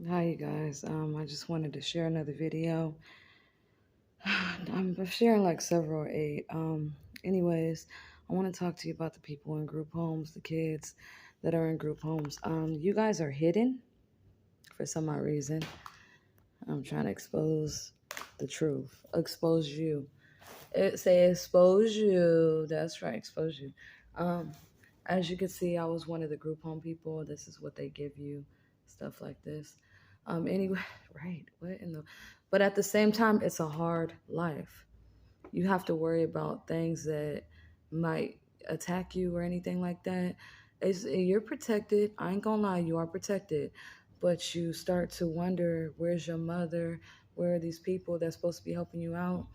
Hi, you guys. I just wanted to share another video. I'm sharing like several, eight. Anyways, I want to talk to you about the people in group homes, the kids that are in group homes. You guys are hidden for some odd reason. I'm trying to expose the truth, expose you. Say expose you. That's right, expose you. Um, as you can see, I was one of the group home people. This is what they give you, stuff like this. Anyway, right? What in the? But at the same time, it's a hard life. You have to worry about things that might attack you or anything like that. You're protected. I ain't gonna lie, you are protected. But you start to wonder, where's your mother? Where are these people that's supposed to be helping you out?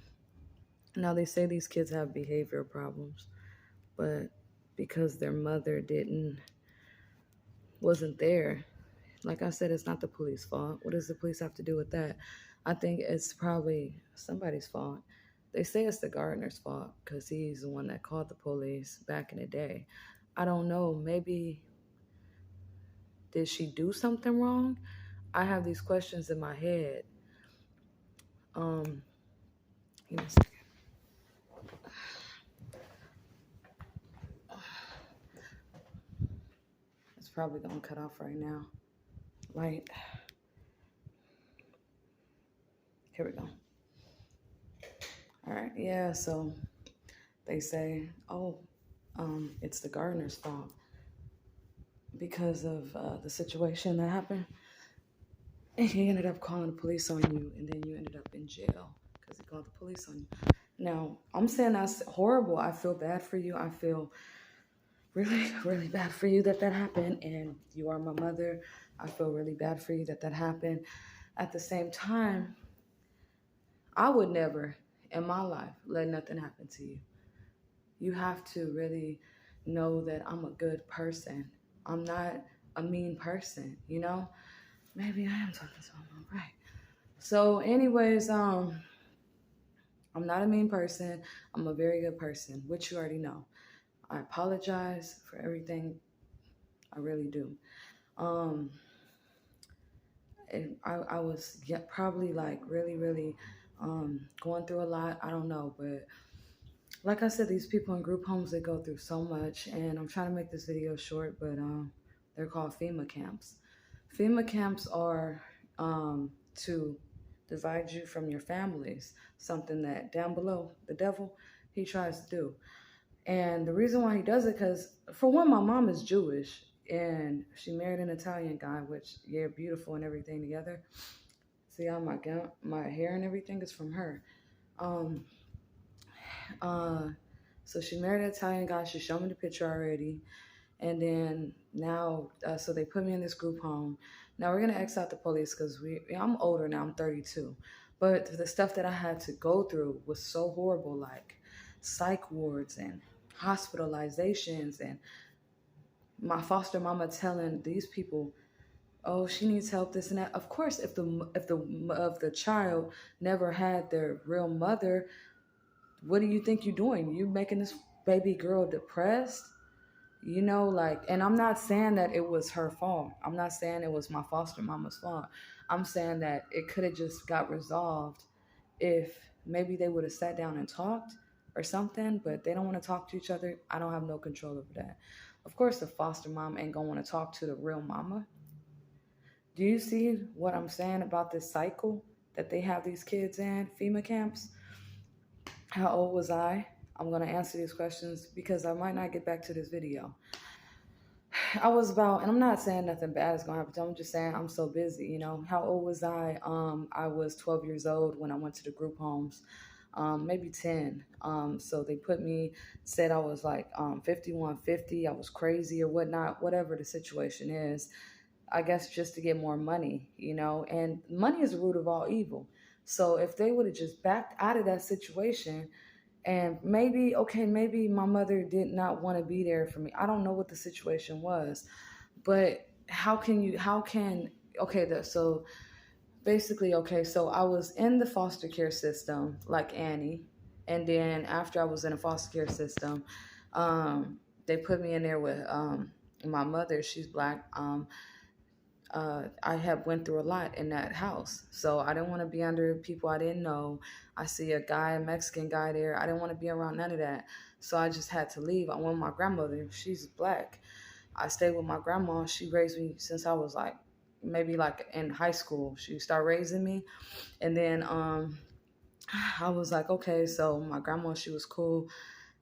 Now they say these kids have behavioral problems, but because their mother wasn't there. Like I said, it's not the police fault. What does the police have to do with that? I think it's probably somebody's fault. They say it's the gardener's fault because he's the one that called the police back in the day. I don't know. Maybe did she do something wrong? I have these questions in my head. Um, Give me a second. It's probably gonna cut off right now. Right. Here we go. All right. Yeah. So they say, oh, it's the gardener's fault because of the situation that happened. And he ended up calling the police on you, and then you ended up in jail because he called the police on you. Now, I'm saying that's horrible. I feel bad for you. I feel really, really bad for you that happened, and you are my mother. I feel really bad for you that happened. At the same time, I would never in my life let nothing happen to you. You have to really know that I'm a good person. I'm not a mean person, you know? Maybe I am talking to him, right? So, anyways, I'm not a mean person. I'm a very good person, which you already know. I apologize for everything. I really do. Um, I was probably like really, really going through a lot. I don't know, but like I said, these people in group homes, they go through so much, and I'm trying to make this video short, but they're called FEMA camps. FEMA camps are to divide you from your families, something that down below, the devil, he tries to do. And the reason why he does it, because for one, my mom is Jewish, and she married an Italian guy, which, yeah, beautiful and everything together. See how my hair and everything is from her. Um, uh, so she married an Italian guy. She showed me the picture already. And then now, so they put me in this group home. Now we're gonna X out the police because I'm older now. I'm 32, but the stuff that I had to go through was so horrible, like psych wards and hospitalizations, and my foster mama telling these people, "Oh, she needs help, this and that." Of course, if the child never had their real mother, what do you think you're doing? You making this baby girl depressed? Like, and I'm not saying that it was her fault. I'm not saying it was my foster mama's fault. I'm saying that it could have just got resolved if maybe they would have sat down and talked or something, but they don't want to talk to each other. I don't have no control over that. Of course, the foster mom ain't gonna want to talk to the real mama. Do you see what I'm saying about this cycle that they have these kids in FEMA camps? How old was I? I'm gonna answer these questions because I might not get back to this video. I was about, and I'm not saying nothing bad is gonna happen to me. I'm just saying I'm so busy. How old was I? I was 12 years old when I went to the group homes, maybe 10. So they put me, said I was like 51, 50. I was crazy or whatnot, whatever the situation is. I guess just to get more money, and money is the root of all evil. So if they would have just backed out of that situation, and maybe, okay, maybe my mother did not want to be there for me. I don't know what the situation was, but okay, so basically, okay, so I was in the foster care system like Annie. And then after I was in a foster care system, they put me in there with my mother. She's black. I had went through a lot in that house. So I didn't want to be under people I didn't know. I see a guy, a Mexican guy there. I didn't want to be around none of that. So I just had to leave. I went with my grandmother. She's black. I stayed with my grandma. She raised me since I was like maybe like in high school. She started raising me. And then I was like, okay, so my grandma, she was cool.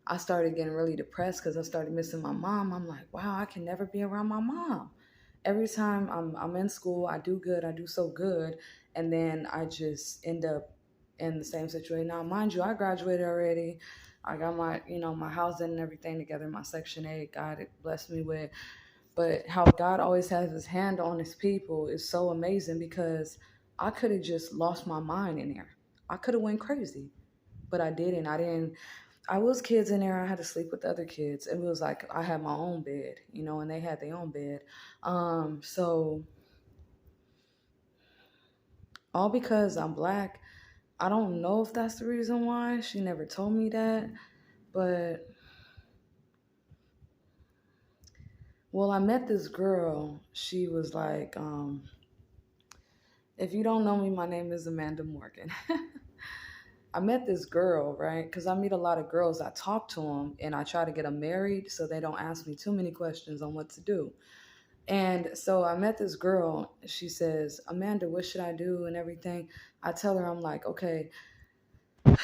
I started getting really depressed because I started missing my mom. I'm like, wow, I can never be around my mom. Every time I'm in school, I do good, I do so good, and then I just end up in the same situation. Now, mind you, I graduated already. I got my, my housing and everything together, my Section 8, God it blessed me with. But how God always has his hand on his people is so amazing because I could have just lost my mind in there. I could have went crazy, but I didn't. I was kids in there. I had to sleep with the other kids. It was like I had my own bed, and they had their own bed. So all because I'm black. I don't know if that's the reason why. She never told me that, but well, I met this girl. She was like, if you don't know me, my name is Amanda Morgan. I met this girl, right? Because I meet a lot of girls. I talk to them and I try to get them married so they don't ask me too many questions on what to do. And so I met this girl. She says, Amanda, what should I do and everything? I tell her, I'm like, okay, the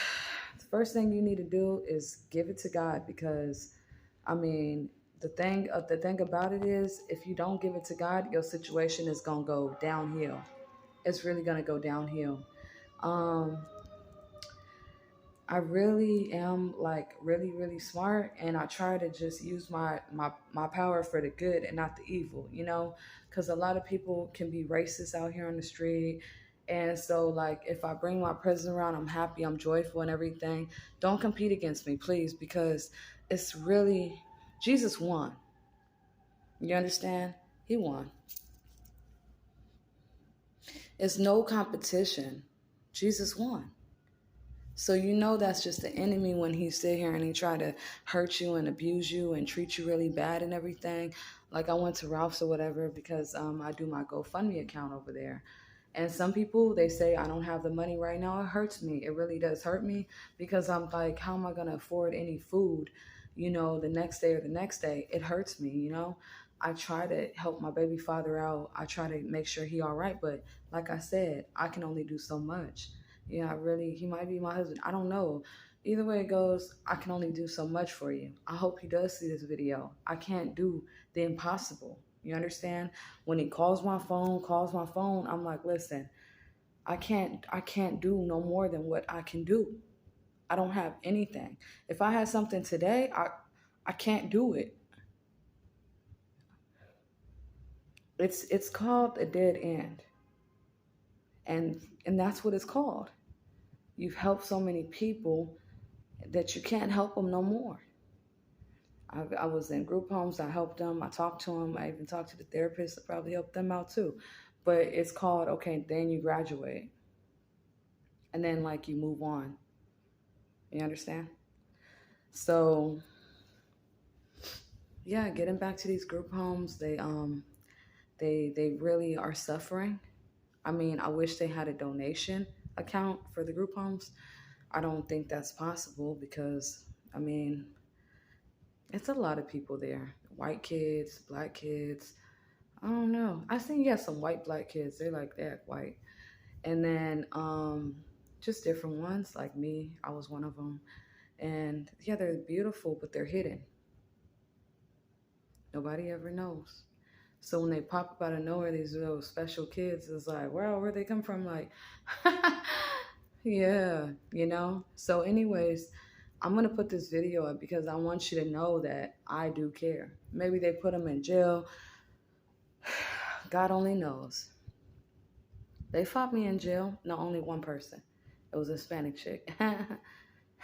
first thing you need to do is give it to God because, I mean, the thing about it is, if you don't give it to God, your situation is gonna go downhill. It's really gonna go downhill. Um, I really am like really, really smart and I try to just use my power for the good and not the evil, because a lot of people can be racist out here on the street. And so like if I bring my presence around, I'm happy, I'm joyful and everything. Don't compete against me, please, because it's really Jesus won. You understand? He won. It's no competition. Jesus won. So that's just the enemy when he sit here and he try to hurt you and abuse you and treat you really bad and everything. Like I went to Ralph's or whatever because I do my GoFundMe account over there. And some people they say I don't have the money right now. It hurts me. It really does hurt me because I'm like, how am I gonna afford any food, the next day or the next day? It hurts me. I try to help my baby father out. I try to make sure he all right, but like I said, I can only do so much. Yeah, really, he might be my husband. I don't know. Either way it goes, I can only do so much for you. I hope he does see this video. I can't do the impossible. You understand? When he calls my phone, I'm like, listen, I can't do no more than what I can do. I don't have anything. If I had something today, I can't do it. It's called a dead end. And that's what it's called. You've helped so many people that you can't help them no more. I was in group homes. I helped them. I talked to them. I even talked to the therapist. I probably helped them out too. But it's called, okay, then you graduate. And then like you move on. You understand? So yeah, getting back to these group homes, they really are suffering. I mean, I wish they had a donation account for the group homes. I don't think that's possible because I mean, it's a lot of people there. White kids, black kids. I don't know. I seen some white black kids. They like that white. And then just different ones like me. I was one of them. And yeah, they're beautiful, but they're hidden. Nobody ever knows. So when they pop up out of nowhere, these little special kids, it's like, wow, where'd they come from? Like, yeah. So, anyways, I'm gonna put this video up because I want you to know that I do care. Maybe they put them in jail. God only knows. They fought me in jail. No, only one person. It was a Hispanic chick.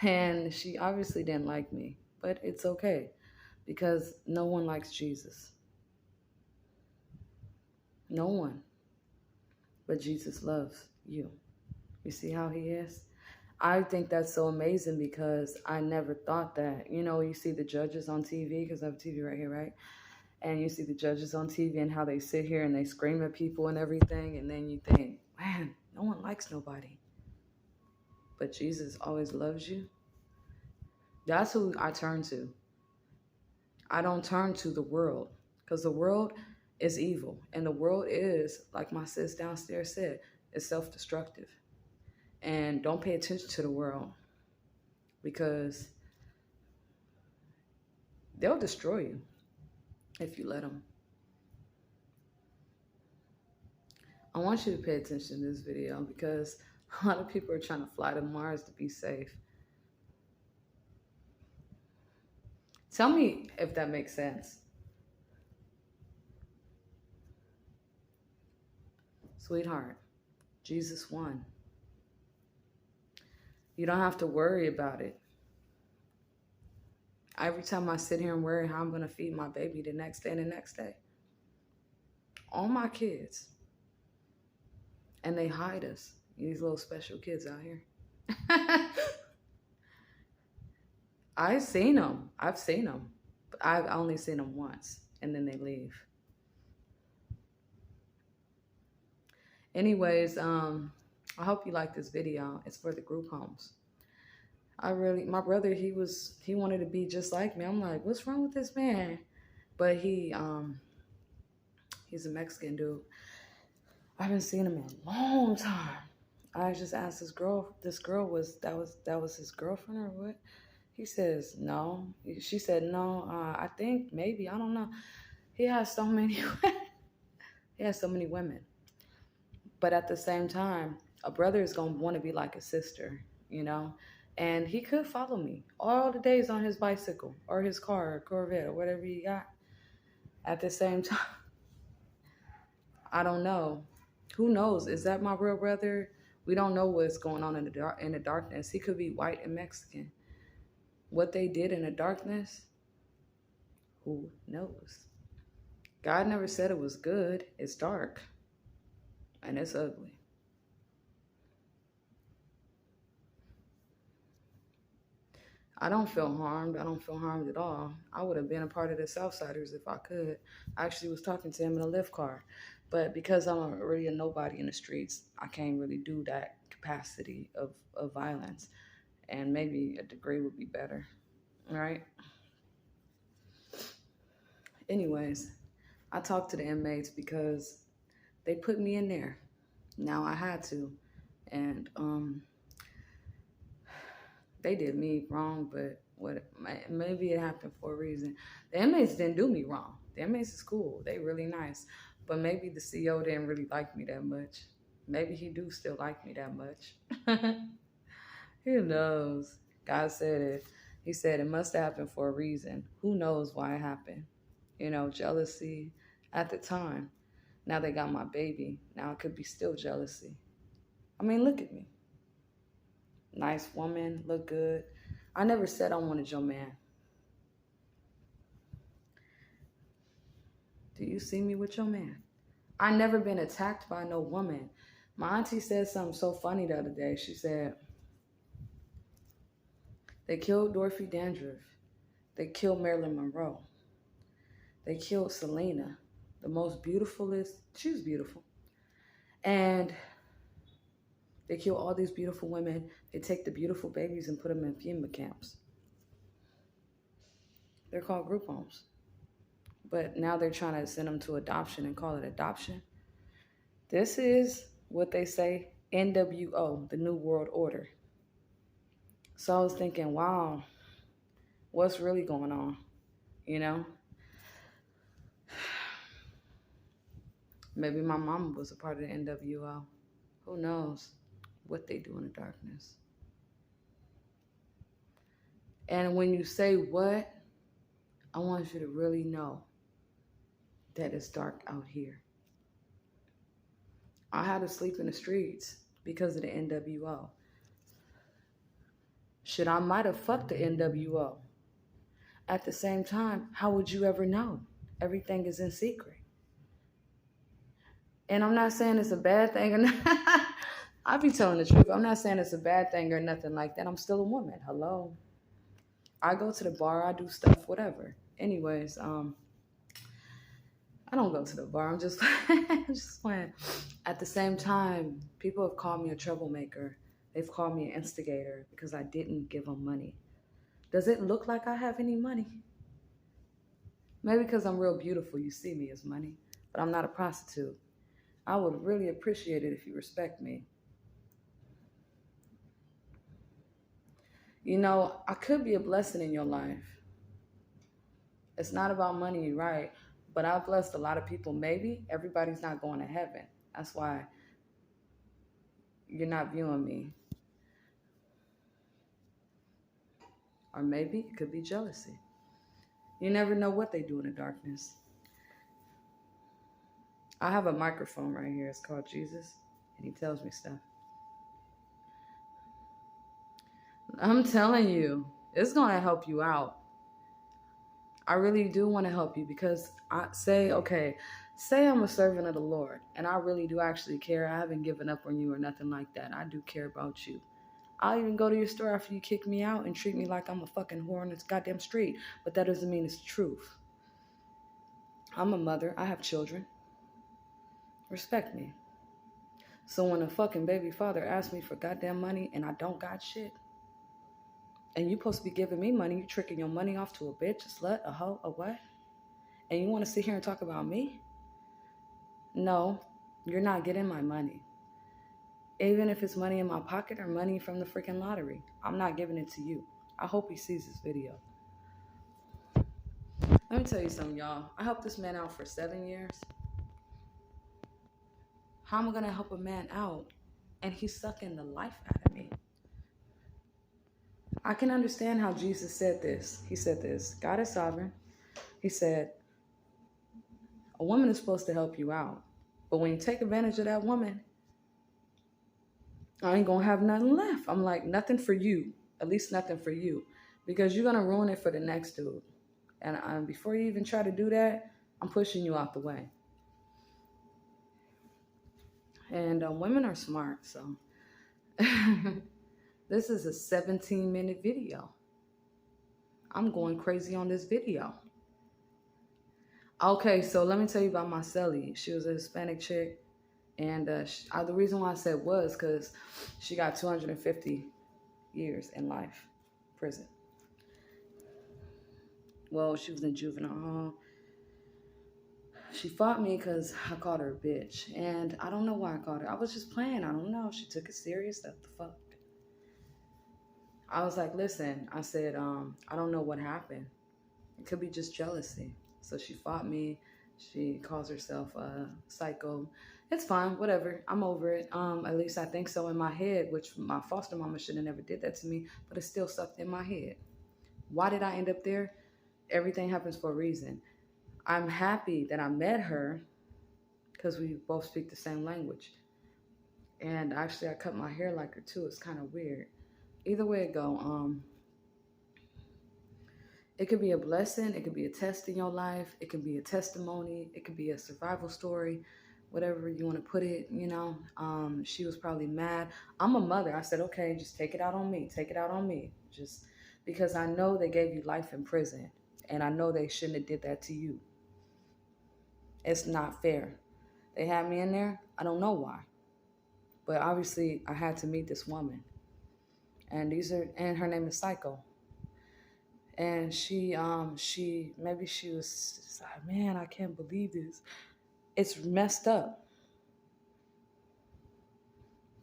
And she obviously didn't like me. But it's okay because no one likes Jesus. No one. But Jesus loves you. You see how he is? I think that's so amazing because I never thought that. You see the judges on TV because I have TV right here, right? And you see the judges on TV and how they sit here and they scream at people and everything. And then you think, man, no one likes nobody. But Jesus always loves you. That's who I turn to. I don't turn to the world because the world is evil. And the world is, like my sis downstairs said, is self-destructive. And don't pay attention to the world because they'll destroy you if you let them. I want you to pay attention to this video because a lot of people are trying to fly to Mars to be safe. Tell me if that makes sense. Sweetheart, Jesus won. You don't have to worry about it. Every time I sit here and worry how I'm going to feed my baby the next day and the next day. All my kids. And they hide us. These little special kids out here. I've seen them. But I've only seen them once. And then they leave. Anyways, I hope you like this video. It's for the group homes. My brother, he wanted to be just like me. I'm like, what's wrong with this man? But he's a Mexican dude. I haven't seen him in a long time. I just asked this girl that was his girlfriend or what? He says, no. She said, no, I think maybe, I don't know. He has so many women. But at the same time, a brother is going to want to be like a sister, you know? And he could follow me all the days on his bicycle or his car or Corvette or whatever he got. At the same time, I don't know. Who knows? Is that my real brother? We don't know what's going on in the darkness. He could be white and Mexican. What they did in the darkness, who knows? God never said it was good. It's dark. And it's ugly. I don't feel harmed. I don't feel harmed at all. I would have been a part of the Southsiders if I could. I actually was talking to him in a Lyft car. But because I'm already a nobody in the streets, I can't really do that capacity of violence. And maybe a degree would be better. All right? Anyways, I talked to the inmates because they put me in there. Now I had to. And they did me wrong, but maybe it happened for a reason. The inmates didn't do me wrong. The inmates is cool. They really nice. But maybe the CO didn't really like me that much. Maybe he do still like me that much. Who knows? God said it. He said it must have happened for a reason. Who knows why it happened? You know, jealousy at the time. Now they got my baby. Now it could be still jealousy. I mean, look at me. Nice woman, look good. I never said I wanted your man. Do you see me with your man? I never been attacked by no woman. My auntie said something so funny the other day. She said, they killed Dorothy Dandridge. They killed Marilyn Monroe. They killed Selena, the most beautifulest. She was beautiful. And they kill all these beautiful women. They take the beautiful babies and put them in FEMA camps. They're called group homes. But now they're trying to send them to adoption and call it adoption. This is what they say, NWO, the New World Order. So I was thinking, wow, what's really going on? You know? Maybe my mama was a part of the NWO. Who knows what they do in the darkness? And when you say what, I want you to really know that it's dark out here. I had to sleep in the streets because of the NWO. Shit, I might have fucked the NWO. At the same time, how would you ever know? Everything is in secret. And I'm not saying it's a bad thing or not. I be telling the truth. I'm not saying it's a bad thing or nothing like that. I'm still a woman. Hello. I go to the bar. I do stuff, whatever. Anyways, I don't go to the bar. I'm just, just playing. At the same time, people have called me a troublemaker. They've called me an instigator because I didn't give them money. Does it look like I have any money? Maybe because I'm real beautiful, you see me as money, but I'm not a prostitute. I would really appreciate it if you respect me. You know, I could be a blessing in your life. It's not about money, right? But I've blessed a lot of people. Maybe everybody's not going to heaven. That's why you're not viewing me. Or maybe it could be jealousy. You never know what they do in the darkness. I have a microphone right here. It's called Jesus, and he tells me stuff. I'm telling you, it's going to help you out. I really do want to help you because say I'm a servant of the Lord and I really do actually care. I haven't given up on you or nothing like that. I do care about you. I'll even go to your store after you kick me out and treat me like I'm a fucking whore on this goddamn street. But that doesn't mean it's the truth. I'm a mother. I have children. Respect me. So when a fucking baby father asks me for goddamn money and I don't got shit, and you supposed to be giving me money, you tricking your money off to a bitch, a slut, a hoe, a what? And you want to sit here and talk about me? No, you're not getting my money. Even if it's money in my pocket or money from the freaking lottery, I'm not giving it to you. I hope he sees this video. Let me tell you something, y'all. I helped this man out for 7 years. How am I going to help a man out and he's sucking the life out of me? I can understand how Jesus said this. He said this. God is sovereign. He said, a woman is supposed to help you out. But when you take advantage of that woman, I ain't going to have nothing left. I'm like, nothing for you. At least nothing for you. Because you're going to ruin it for the next dude. And before you even try to do that, I'm pushing you out the way. And women are smart, so. This is a 17-minute video. I'm going crazy on this video. Okay, so let me tell you about my cellie. She was a Hispanic chick. And the reason why I said was because she got 250 years in life, prison. Well, she was in juvenile hall. She fought me because I called her a bitch. And I don't know why I called her. I was just playing. I don't know. She took it serious. What the fuck? I was like, listen, I said, I don't know what happened. It could be just jealousy. So she fought me. She calls herself a psycho. It's fine, whatever. I'm over it. At least I think so in my head, which my foster mama should have never did that to me, but it's still stuck in my head. Why did I end up there? Everything happens for a reason. I'm happy that I met her because we both speak the same language. And actually, I cut my hair like her too. It's kind of weird. Either way it go, it could be a blessing. It could be a test in your life. It could be a testimony. It could be a survival story, whatever you want to put it, you know. She was probably mad. I'm a mother. I said, okay, just take it out on me. Take it out on me. Just because I know they gave you life in prison. And I know they shouldn't have did that to you. It's not fair. They had me in there. I don't know why. But obviously, I had to meet this woman. And her name is Psycho. And she was like, man, I can't believe this. It's messed up.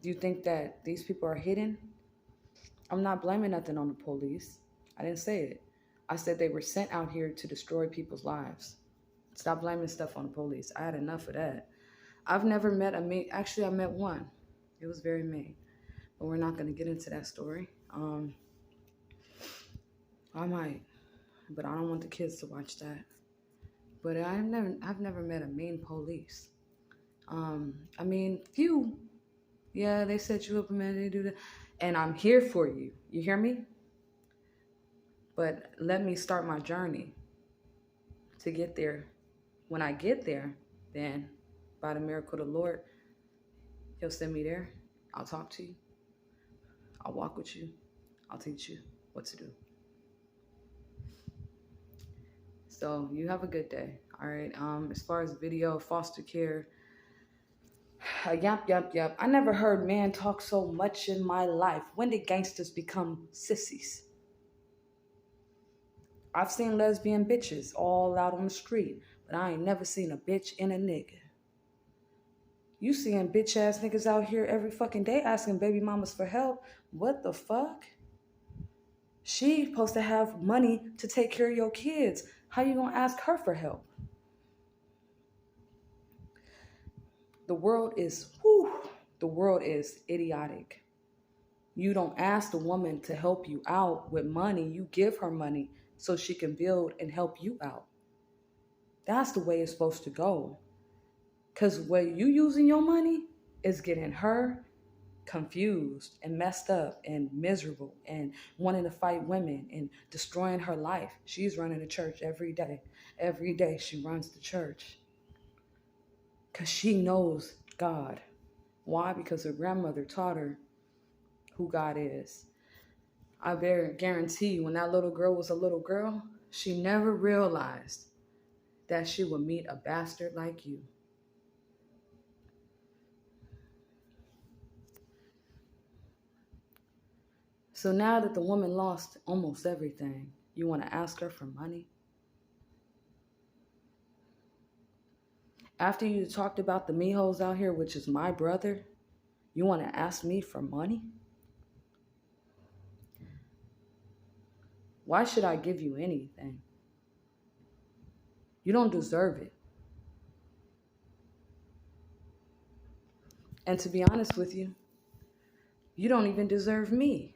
Do you think that these people are hidden? I'm not blaming nothing on the police. I didn't say it. I said they were sent out here to destroy people's lives. Stop blaming stuff on the police. I had enough of that. I've never met actually I met one. It was very mean. But we're not going to get into that story. I might, but I don't want the kids to watch that. But I've never met a mean police. I mean, few. Yeah, they set you up, man. They do that, and I'm here for you. You hear me? But let me start my journey to get there. When I get there, then by the miracle of the Lord, He'll send me there. I'll talk to you. I'll walk with you. I'll teach you what to do. So you have a good day. All right. As far as video, foster care, yep. I never heard man talk so much in my life. When did gangsters become sissies? I've seen lesbian bitches all out on the street, but I ain't never seen a bitch and a nigga. You seeing bitch ass niggas out here every fucking day asking baby mamas for help. What the fuck? She supposed to have money to take care of your kids. How you gonna ask her for help? The world is, the world is idiotic. You don't ask the woman to help you out with money. You give her money so she can build and help you out. That's the way it's supposed to go. Because what you using your money is getting her confused and messed up and miserable and wanting to fight women and destroying her life. She's running the church every day. Every day she runs the church because she knows God. Why? Because her grandmother taught her who God is. I guarantee when that little girl was a little girl, she never realized that she would meet a bastard like you. So now that the woman lost almost everything, you want to ask her for money? After you talked about the mijos out here, which is my brother, you want to ask me for money? Why should I give you anything? You don't deserve it. And to be honest with you, you don't even deserve me.